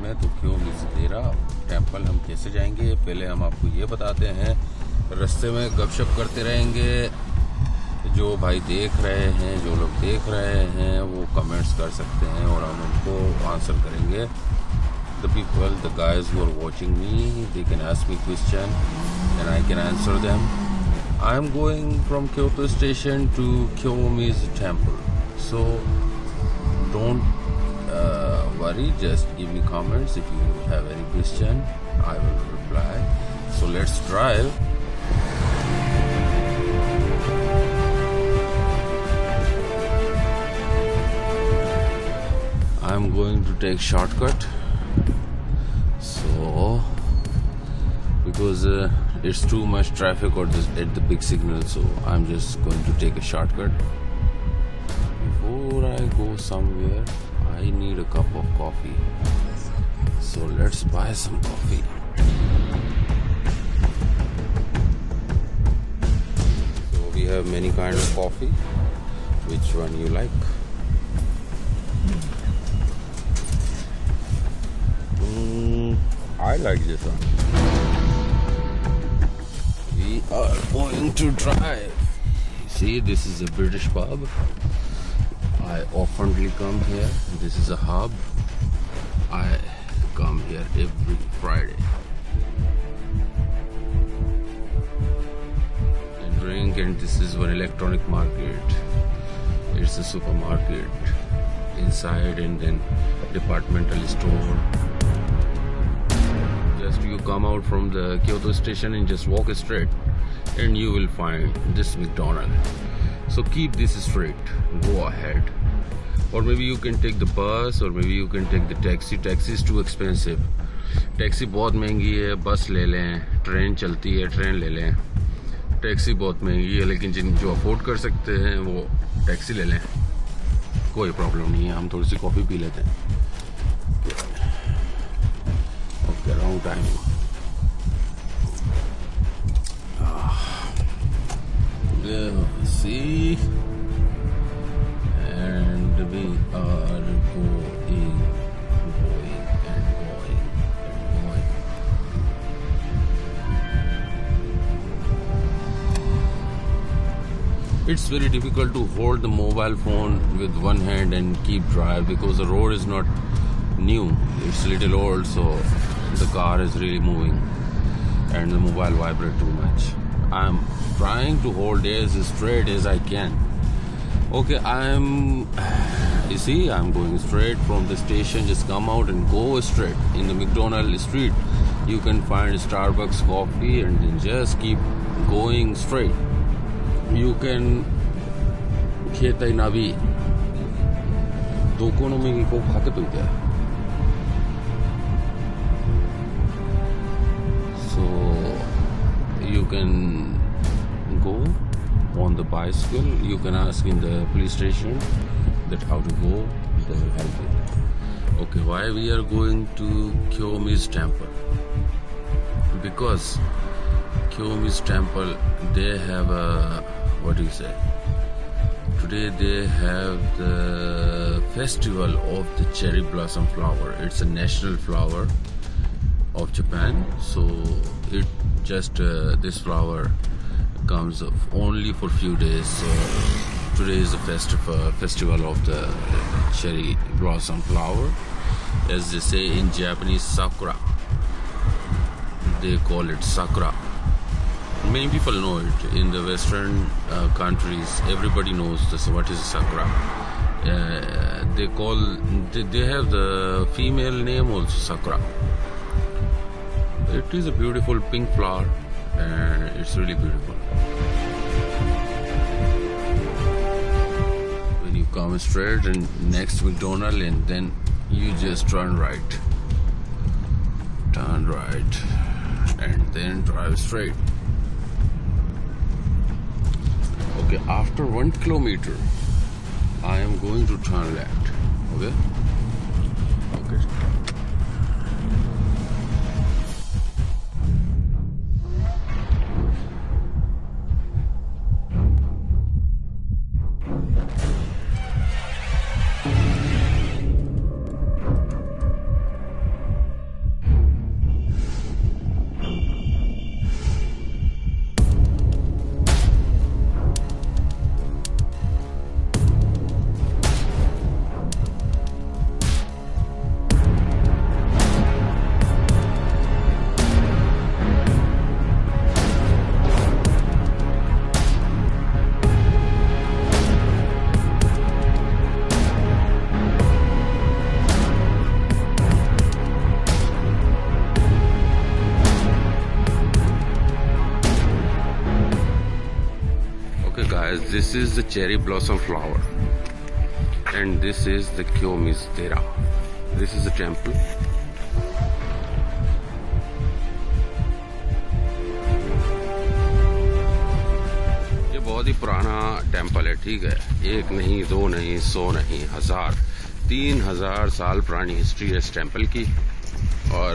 में, तो क्यों मिज़देरा टेम्पल हम कैसे जाएंगे पहले हम आपको ये बताते हैं। रास्ते में गपशप करते रहेंगे। जो भाई देख रहे हैं, जो लोग देख रहे हैं वो कमेंट्स कर सकते हैं और हम उनको आंसर करेंगे। The people, the guys who are watching me, they can ask me question and I can answer them. I am going from Kyoto station to Kiyomi's temple, so don't worry, just give me comments if you have any question, I will reply. So let's drive. I am going to take shortcut, so because it's too much traffic at the big signal, so I'm just going to take a shortcut. Before I go somewhere, I need a cup of coffee, so let's buy some coffee. So we have many kinds of coffee. Which one you like? I like this one. We are going to drive. See, this is a British pub. I oftenly come here. This is a hub. I come here every Friday and drink. And this is one electronic market. It's a supermarket inside, and then departmental store. Just you come out from the Kyoto station and just walk straight and you will find this McDonald's. So keep this straight, go ahead. Or maybe you can take the bus, or maybe you can take the taxi. Taxi is too expensive. Taxi बहुत महंगी है, बस ले लें, train चलती है, train ले लें। टैक्सी बहुत महंगी है, लेकिन जो अफोर्ड कर सकते हैं वो टैक्सी ले लें, कोई प्रॉब्लम नहीं है। हम थोड़ी सी कॉफ़ी पी लेते हैं। Okay, wrong time. See, and we are going. It's very difficult to hold the mobile phone with one hand and keep drive because the road is not new. It's a little old, so the car is really moving and the mobile vibrate too much. I'm trying to hold as straight as I can. Okay, you see, I'm going straight from the station. Just come out and go straight. In the McDonald street, you can find Starbucks coffee and then just keep going straight. You can Ketai Nabi Dokonomi ko khakatuita. So you can go on the bicycle. You can ask in the police station that how to go. They will help you. Okay, why we are going to Kiyomi's temple? Because Kiyomi's temple, they have a, what do you say? Today they have the festival of the cherry blossom flower. It's a national flower of Japan. So it just this flower comes only for few days. So today is the festival of the cherry blossom flower. As they say in Japanese, sakura. They call it sakura. Many people know it. In the Western countries, everybody knows this. What is sakura? They have the female name also, sakura. It is a beautiful pink flower, and it's really beautiful. When you come straight and next McDonald, and then you just turn right, and then drive straight. Okay, after 1 kilometer, I am going to turn left. Okay. guys, this is the cherry blossom flower and this is the Kyomistera. This is the temple. ये बहुत ही पुराना temple है, ठीक है। एक नहीं, दो नहीं, 100 नहीं, 1000, 3000 साल पुरानी हिस्ट्री है इस टेम्पल की और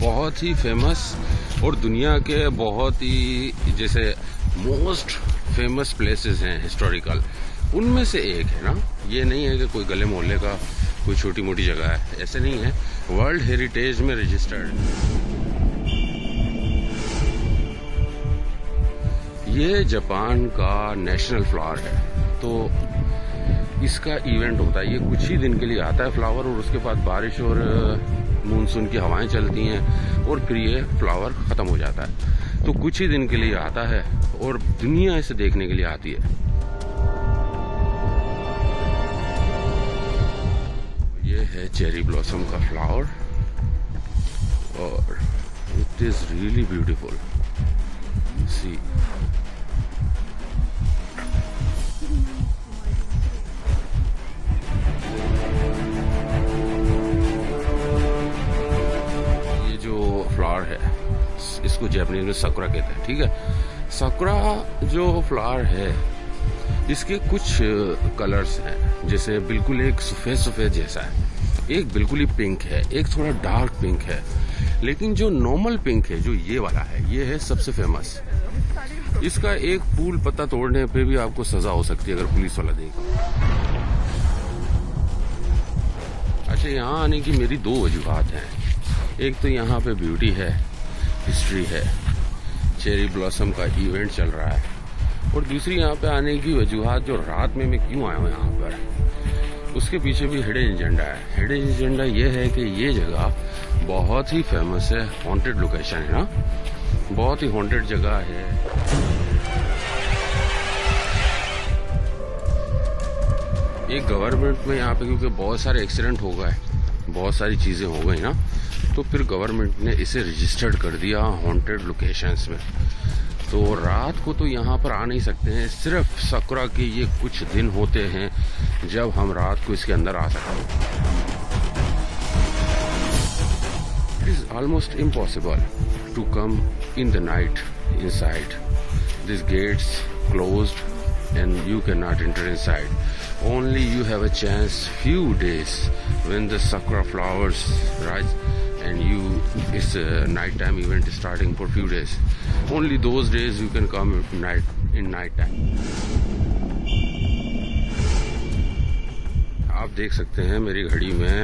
बहुत ही फेमस और दुनिया के बहुत ही जैसे मोस्ट फेमस प्लेसेस हैं हिस्टोरिकल, उनमें से एक है ना। ये नहीं है कि कोई गले मोहल्ले का कोई छोटी मोटी जगह है, ऐसे नहीं है, वर्ल्ड हेरिटेज में रजिस्टर्ड। ये जापान का नेशनल फ्लावर है, तो इसका इवेंट होता है। ये कुछ ही दिन के लिए आता है फ्लावर और उसके बाद बारिश और मानसून की हवाएं चलती हैं और फिर ये फ्लावर खत्म हो जाता है। तो कुछ ही दिन के लिए आता है और दुनिया इसे देखने के लिए आती है। ये है चेरी ब्लॉसम का फ्लावर और इट इज रियली ब्यूटीफुल। सी फ्लावर है, इसको जापानीज में साकुरा कहते हैं, ठीक है। साकुरा जो फ्लावर है इसके कुछ कलर्स हैं, जैसे बिल्कुल एक सफेद सफेद जैसा है, एक बिल्कुल ही पिंक है, एक थोड़ा डार्क पिंक है, लेकिन जो नॉर्मल पिंक है जो ये वाला है, ये है सबसे फेमस। इसका एक फूल पत्ता तोड़ने पे भी आपको सजा हो सकती है अगर पुलिस वाला देखे। अच्छा, यहाँ आने की मेरी 2 वजूहात हैं। एक तो यहाँ पे ब्यूटी है, हिस्ट्री है, चेरी ब्लॉसम का इवेंट चल रहा है, और दूसरी यहाँ पे आने की वजूहात जो रात में मैं क्यों आया हूँ यहाँ पर, उसके पीछे भी हिडन एजेंडा है। हिडन एजेंडा ये है कि ये जगह बहुत ही फेमस है, हॉन्टेड लोकेशन है ना, बहुत ही हॉन्टेड जगह है। एक गवर्नमेंट में यहाँ पे क्योंकि बहुत सारे एक्सीडेंट हो गए, बहुत सारी चीजें हो गई ना, तो फिर गवर्नमेंट ने इसे रजिस्टर्ड कर दिया हॉन्टेड लोकेशंस में। तो रात को तो यहाँ पर आ नहीं सकते हैं, सिर्फ साकुरा के ये कुछ दिन होते हैं जब हम रात को इसके अंदर आ सकते हैं। It is almost impossible to come in the night inside, this gets closed and you cannot enter inside. Only you have a chance few days when the sakura flowers rise and it's a nighttime event starting for few days. Only those days you can come in night time. आप देख सकते हैं मेरी घड़ी में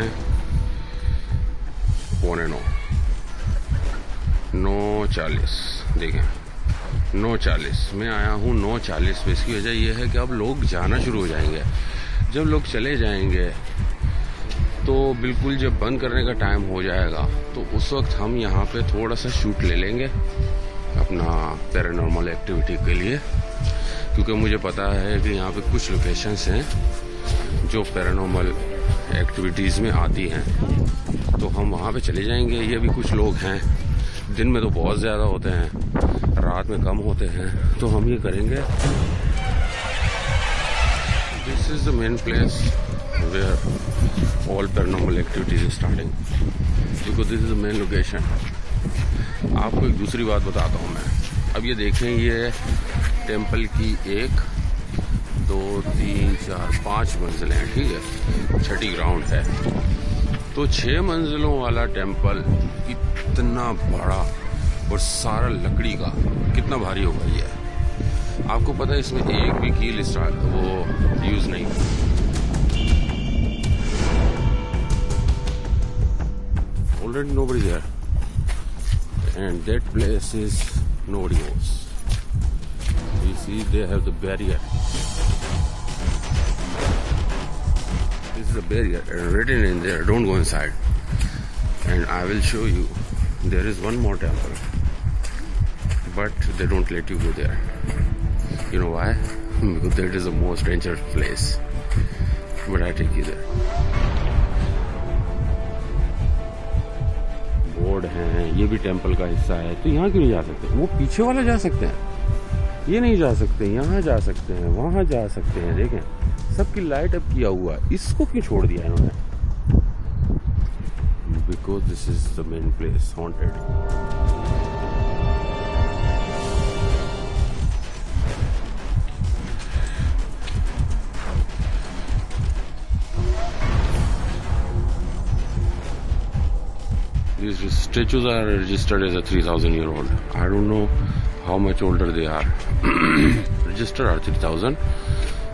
9:40 देखें, 9:40 मैं आया हूँ 9:40 पे। इसकी वजह यह है कि अब लोग जाना शुरू हो जाएंगे। जब लोग चले जाएंगे तो बिल्कुल जब बंद करने का टाइम हो जाएगा तो उस वक्त हम यहाँ पे थोड़ा सा शूट ले लेंगे अपना पैरानॉर्मल एक्टिविटी के लिए, क्योंकि मुझे पता है कि यहाँ पे कुछ लोकेशंस हैं जो पैरानॉर्मल एक्टिविटीज़ में आती हैं, तो हम वहाँ पे चले जाएंगे। ये भी कुछ लोग हैं, दिन में तो बहुत ज़्यादा होते हैं, रात में कम होते हैं, तो हम ये करेंगे। This is the main place where all paranormal activities starting, because this is the main location. आपको एक दूसरी बात बताता हूँ मैं। अब ये देखें, ये टेम्पल की 1 2 3 4 5 मंजिलें हैं, ठीक है, छठी ग्राउंड है। तो 6 मंजिलों वाला टेम्पल इतना बड़ा और सारा लकड़ी का, कितना भारी होगा ये। आपको पता है इसमें एक भी कील वो यूज नहीं। Already nobody there, and that place is nobody knows. You see, they have the barrier. This is a barrier written in there. Don't go inside. And I will show you. There is one more temple, but they don't let you go there. You know why? Because that is the most dangerous place. But I take you there. Board हैं, ये भी temple का हिस्सा है, तो यहाँ क्यों नहीं जा सकते? वो पीछे वाला जा सकते हैं, ये नहीं जा सकते, यहाँ जा सकते हैं, वहाँ जा सकते हैं। देखें सबकी लाइट अप किया हुआ, इसको क्यों छोड़ दिया इन्होंने? Because this is the main place haunted. These statues are registered as a 3,000-year-old. I don't know how much older they are. Registered are 3,000,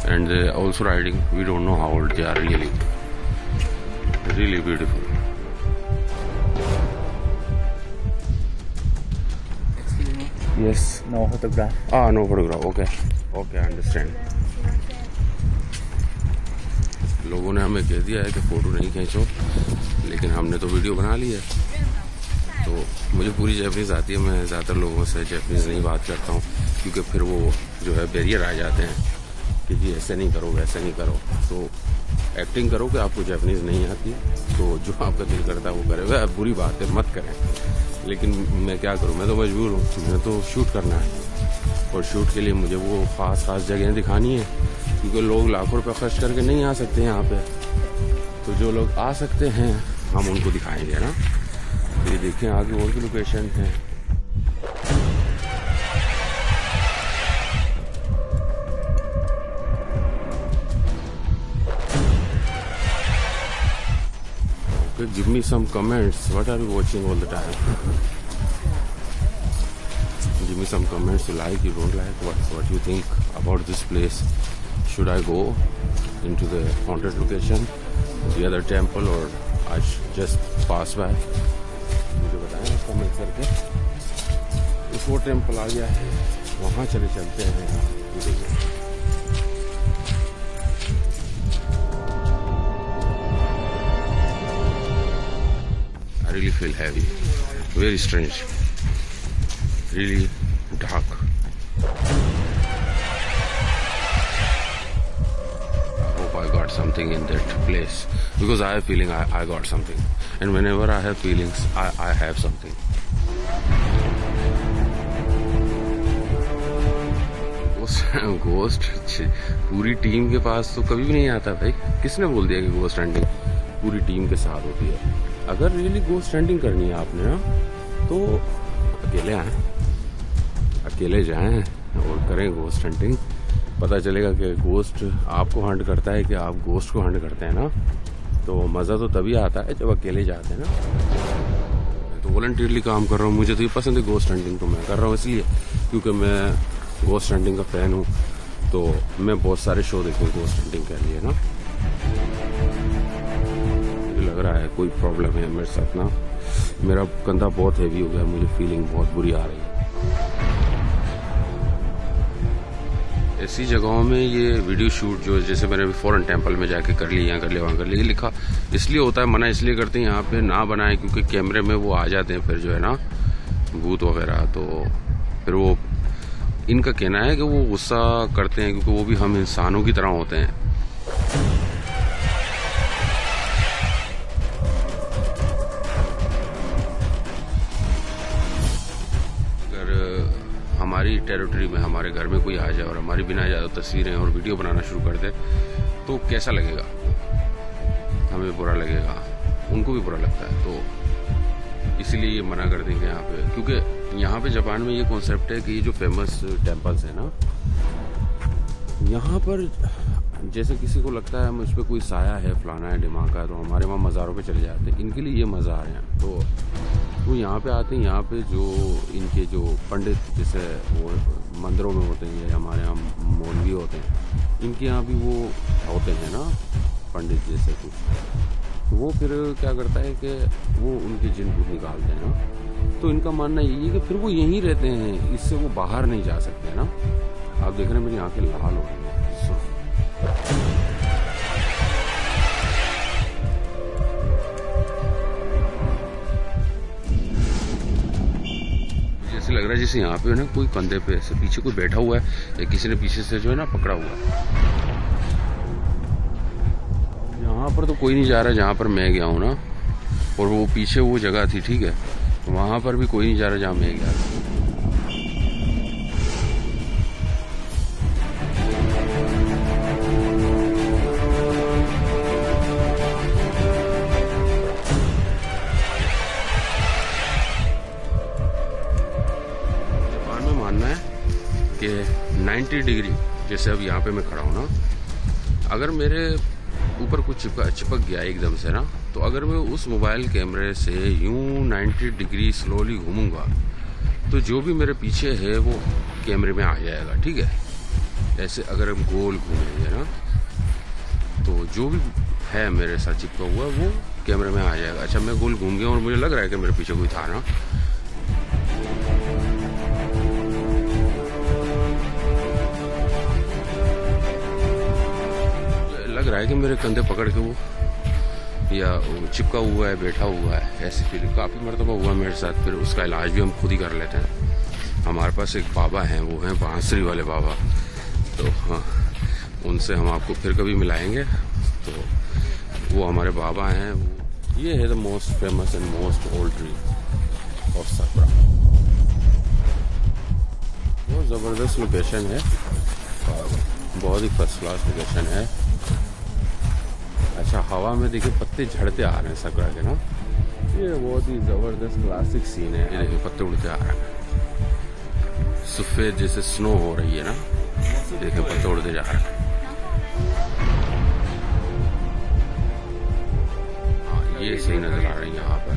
and they also writing. We don't know how old they are really. Really beautiful. Excuse me. Yes. No photograph. No photograph. Okay. Okay, I understand. लोगों ने हमें कह दिया है कि photo नहीं खींचो, लेकिन हमने तो वीडियो बना ली है। तो मुझे पूरी जैपनीज़ आती है, मैं ज़्यादातर लोगों से जैपनीज़ नहीं बात करता हूँ, क्योंकि फिर वो जो है बैरियर आ जाते हैं कि जी ऐसे नहीं करो, वैसे नहीं करो। तो एक्टिंग करो कि आपको जैपनीज़ नहीं आती, तो जो आपका दिल करता है वो करे। वह बुरी बात है, मत करें, लेकिन मैं क्या करूँ, मैं तो मजबूर हूँ, मैं तो शूट करना है। और शूट के लिए मुझे वो ख़ास जगह दिखानी है, क्योंकि लोग लाखों रुपये खर्च करके नहीं आ सकते यहाँ पे। तो जो लोग आ सकते हैं हम उनको दिखाएंगे ना। ये देखें आगे और भी लोकेशन हैं। Okay, give me some comments. What are you watching all the time? Give me some comments. You like, you don't like, what you think about this place. Should I go into the haunted location, the other temple, or I should just pass by? मुझे बताएं comment करके। इस वो temple आ गया है, वहाँ चलते हैं। ये देखिए I really feel heavy, very strange, really dark. I got something in that place, because I have feeling I got something, and whenever I have feelings I have something. Ghost पूरी team के पास तो कभी भी नहीं आता भाई। किसने बोल दिया कि घोस्ट हंटिंग पूरी टीम के साथ होती है? अगर रियली घोस्ट हंटिंग करनी है आपने ना, तो अकेले आए, अकेले जाएं और करें घोस्ट हंटिंग। पता चलेगा कि गोस्ट आपको हंट करता है कि आप गोस्ट को हंट करते हैं ना। तो मज़ा तो तभी आता है जब अकेले जाते हैं ना। मैं तो वॉलंटियरली काम कर रहा हूँ, मुझे तो ये पसंद है घोस्ट हंटिंग, तो मैं कर रहा हूँ इसलिए क्योंकि मैं घोस्ट हंटिंग का फ़ैन हूँ। तो मैं बहुत सारे शो देखता हूँ घोस्ट हंटिंग के लिए ना। मुझे लग रहा है कोई प्रॉब्लम है मेरे साथ ना, मेरा कंधा बहुत हैवी हो गया, मुझे फीलिंग बहुत बुरी आ रही है। ऐसी जगहों में ये वीडियो शूट जो जैसे मैंने अभी फॉरेन टेम्पल में जाके कर लिया, यहाँ कर लिया, वहाँ कर लिया, लिखा इसलिए होता है, मना इसलिए करते हैं यहाँ पे ना बनाए, क्योंकि कैमरे में वो आ जाते हैं फिर जो है ना भूत वगैरह। तो फिर वो इनका कहना है कि वो गुस्सा करते हैं, क्योंकि वो भी हम इंसानों की तरह होते हैं। हमारी टेरिटरी में हमारे घर में कोई आ जाए और हमारी बिना ज़्यादा तस्वीरें और वीडियो बनाना शुरू कर दे, तो कैसा लगेगा? हमें बुरा लगेगा, उनको भी बुरा लगता है। तो इसलिए ये मना कर देंगे यहाँ पे, क्योंकि यहाँ पे जापान में ये कॉन्सेप्ट है कि ये जो फेमस टेम्पल्स है ना, यहाँ पर जैसे किसी को लगता है मुझ पर कोई साया है, फलाना है, ढिमाका है, तो हमारे वहाँ मज़ारों पे चले जाते हैं। इनके लिए ये मज़ार हैं, तो वो यहाँ पे आते हैं। यहाँ पे जो इनके जो पंडित जैसे वो मंदिरों में होते हैं, हमारे यहाँ मौलवी होते हैं, इनके यहाँ भी वो होते हैं ना पंडित जैसे कुछ। तो वो फिर क्या करता है कि वो उनके जिन को निकालते हैं ना। तो इनका मानना यही है कि फिर वो यहीं रहते हैं, इससे वो बाहर नहीं जा सकते ना। आप देख रहे हैं मेरी आंखें लाल हो रही हैं। जैसे लग रहा है जैसे यहाँ पे है ना कोई कंधे पे ऐसे पीछे कोई बैठा हुआ है, या किसी ने पीछे से जो है ना पकड़ा हुआ है। यहाँ पर तो कोई नहीं जा रहा जहाँ पर मैं गया हूँ ना, और वो पीछे वो जगह थी, ठीक है, वहाँ पर भी कोई नहीं जा रहा जहाँ मैं गया था। ये 90 डिग्री, जैसे अब यहाँ पे मैं खड़ा हूँ ना, अगर मेरे ऊपर कुछ चिपक गया एकदम से ना, तो अगर मैं उस मोबाइल कैमरे से यूं 90 डिग्री स्लोली घूमूंगा तो जो भी मेरे पीछे है वो कैमरे में आ जाएगा, ठीक है। ऐसे अगर हम गोल घूमेंगे ना तो जो भी है मेरे साथ चिपका हुआ वो कैमरे में आ जाएगा। अच्छा, मैं गोल घूम गया और मुझे लग रहा है कि मेरे पीछे कोई था ना, लग रहा है कि मेरे कंधे पकड़ के वो या चिपका हुआ है, बैठा हुआ है, ऐसी फीलिंग काफ़ी मरतबा हुआ मेरे साथ। फिर उसका इलाज भी हम खुद ही कर लेते हैं। हमारे पास एक बाबा हैं, वो हैं बांसुरी वाले बाबा, तो हाँ, उनसे हम आपको फिर कभी मिलाएंगे। तो वो हमारे बाबा हैं। ये है the most famous and most old tree of Sakra. बहुत ज़बरदस्त लोकेशन है और बहुत ही फर्स्ट क्लास लोकेशन है। अच्छा, हवा में देखिए पत्ते झड़ते आ रहे हैं सकरा के ना, ये बहुत ही ज़बरदस्त क्लासिक सीन है। ये देखिए पत्ते उड़ते आ रहे हैं, सफ़ेद जैसे स्नो हो रही है ना, देखिए पत्ते उड़ते जा रहे हैं। हाँ, ये सही नजर आ रही है यहाँ पर।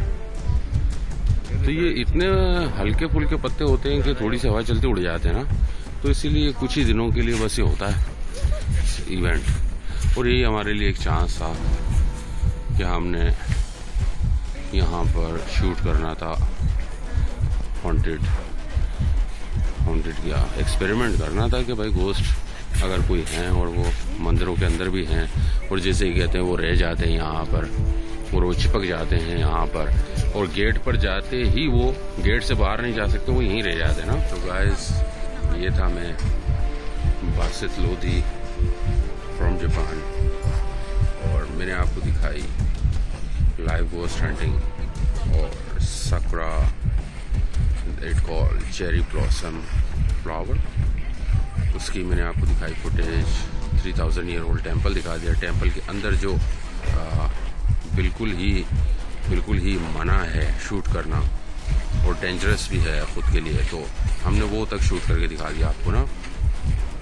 तो ये इतने हल्के फुल्के पत्ते होते हैं कि थोड़ी सी हवा चलते उड़ जाते हैं ना, तो इसीलिए कुछ ही दिनों के लिए बस ये होता है इवेंट। और यही हमारे लिए एक चांस था कि हमने यहाँ पर शूट करना था, हॉन्टेड क्या एक्सपेरिमेंट करना था कि भाई गोस्ट अगर कोई हैं और वो मंदिरों के अंदर भी हैं और जैसे ही कहते हैं वो रह जाते हैं यहाँ पर और वो चिपक जाते हैं यहाँ पर, और गेट पर जाते ही वो गेट से बाहर नहीं जा सकते, वो यहीं रह जाते हैं ना। तो गाइस, ये था मैं बासित लोधी फ्रॉम जापान, और मैंने आपको दिखाई लाइव गोस्ट हंटिंग और Sakra, it called cherry blossom flower. उसकी मैंने आपको दिखाई फुटेज। 3000 ईयर ओल्ड टेम्पल दिखा दिया। टेम्पल के अंदर जो बिल्कुल ही मना है शूट करना और डेंजरस भी है खुद के लिए, तो हमने वो तक शूट करके दिखा दिया आपको ना।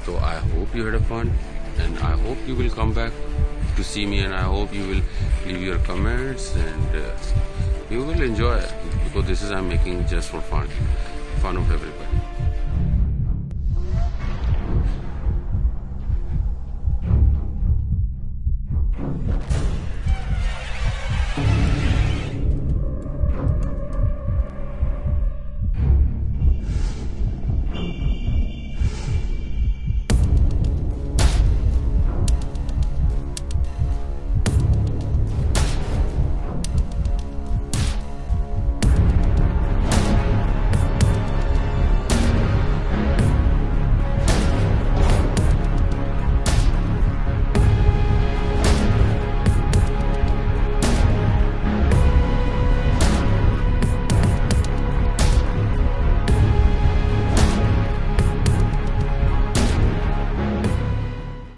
तो I hope you had a fun and I hope you will come back to see me, and I hope you will leave your comments and you will enjoy it, because this is I'm making just for fun of everybody.